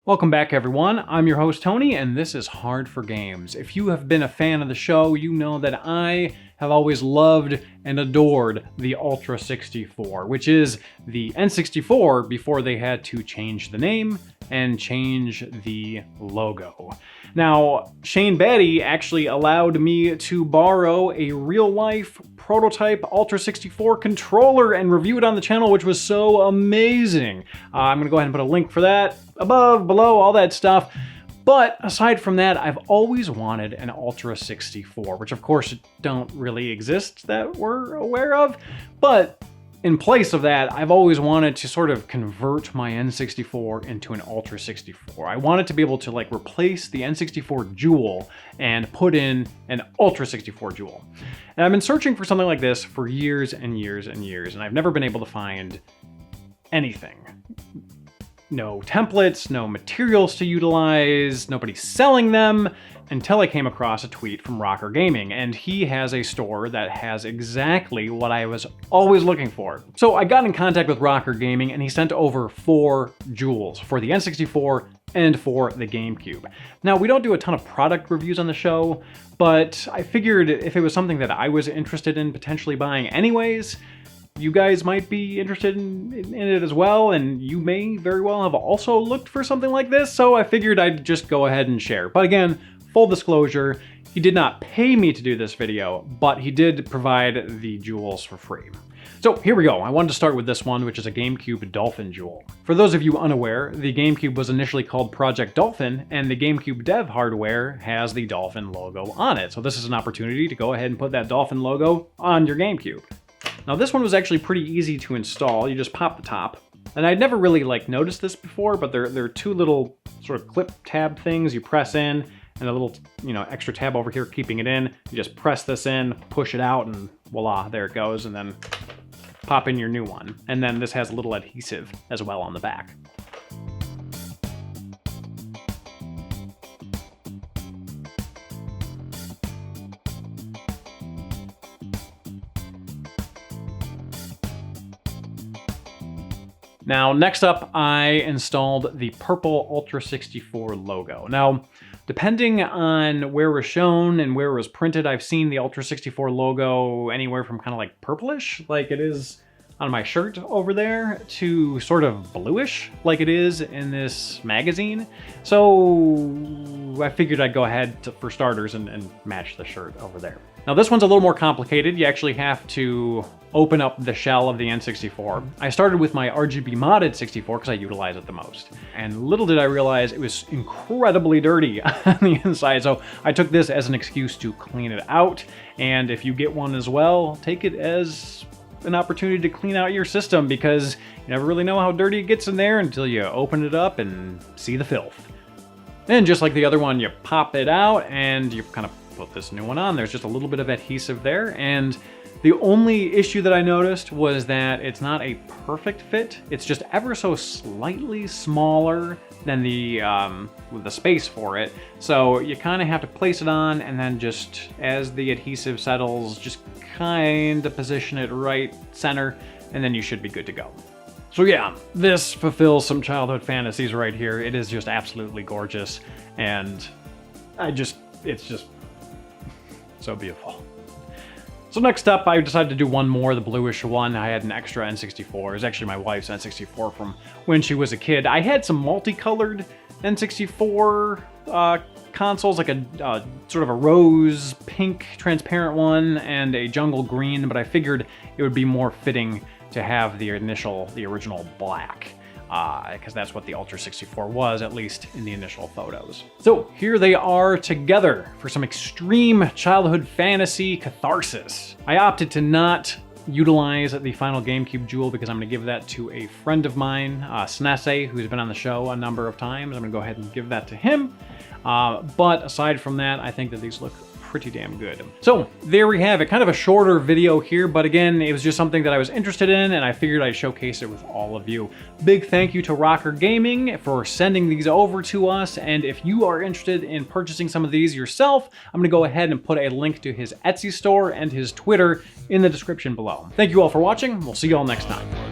Welcome back, everyone. I'm your host, Tony, and this is Hard4Games. If you have been a fan of the show, you know that I have always loved and adored the Ultra 64, which is the N64 before they had to change the name and change the logo. Now, Shane Batty actually allowed me to borrow a real-life prototype Ultra 64 controller and review it on the channel, which was so amazing. I'm gonna go ahead and put a link for that above, below, all that stuff. But aside from that, I've always wanted an Ultra 64, which of course don't really exist that we're aware of. But in place of that, I've always wanted to sort of convert my N64 into an Ultra 64. I wanted to be able to like replace the N64 Jewel and put in an Ultra 64 Jewel. And I've been searching for something like this for years and years and years, and I've never been able to find anything. No templates, no materials to utilize, nobody selling them, until I came across a tweet from RockerGaming, and he has a store that has exactly what I was always looking for. So I got in contact with RockerGaming, and he sent over 4 jewels for the N64 and for the GameCube. Now, we don't do a ton of product reviews on the show, but I figured if it was something that I was interested in potentially buying anyways, you guys might be interested in it as well, and you may very well have also looked for something like this, so I figured I'd just go ahead and share. But again, full disclosure, he did not pay me to do this video, but he did provide the jewels for free. So here we go. I wanted to start with this one, which is a GameCube Dolphin jewel. For those of you unaware, the GameCube was initially called Project Dolphin, and the GameCube dev hardware has the Dolphin logo on it. So this is an opportunity to go ahead and put that Dolphin logo on your GameCube. Now this one was actually pretty easy to install. You just pop the top. And I'd never really noticed this before, but there are 2 little sort of clip tab things you press in, and a little, extra tab over here keeping it in. You just press this in, push it out, and voila, there it goes, and then pop in your new one. And then this has a little adhesive as well on the back. Now, next up, I installed the purple Ultra 64 logo. Now, depending on where it was shown and where it was printed, I've seen the Ultra 64 logo anywhere from kind of like purplish, like it is on my shirt over there, to sort of bluish, like it is in this magazine. So I figured I'd go ahead for starters and match the shirt over there. Now this one's a little more complicated. You actually have to open up the shell of the N64. I started with my RGB modded 64 because I utilize it the most. And little did I realize it was incredibly dirty on the inside. So I took this as an excuse to clean it out. And if you get one as well, take it as an opportunity to clean out your system, because you never really know how dirty it gets in there until you open it up and see the filth. Then just like the other one, you pop it out and you kind of put this new one on. There's just a little bit of adhesive there, and the only issue that I noticed was that it's not a perfect fit. It's just ever so slightly smaller than the space for it. So you kind of have to place it on, and then just as the adhesive settles, just kind of position it right center, and then you should be good to go. So yeah, this fulfills some childhood fantasies right here. It is just absolutely gorgeous, and it's just so beautiful. So next up, I decided to do one more, the bluish one. I had an extra N64. It was actually my wife's N64 from when she was a kid. I had some multicolored N64 consoles, like a sort of a rose pink transparent one and a jungle green, but I figured it would be more fitting to have the original black, because that's what the Ultra 64 was, at least in the initial photos. So here they are together for some extreme childhood fantasy catharsis. I opted to not utilize the final GameCube jewel because I'm going to give that to a friend of mine, Snese, who's been on the show a number of times. I'm going to go ahead and give that to him. But aside from that, I think that these look pretty damn good. So there we have it, kind of a shorter video here, but again, it was just something that I was interested in, and I figured I'd showcase it with all of you. Big thank you to RockerGaming for sending these over to us, and if you are interested in purchasing some of these yourself, I'm gonna go ahead and put a link to his Etsy store and his Twitter in the description below. Thank you all for watching. We'll see you all next time.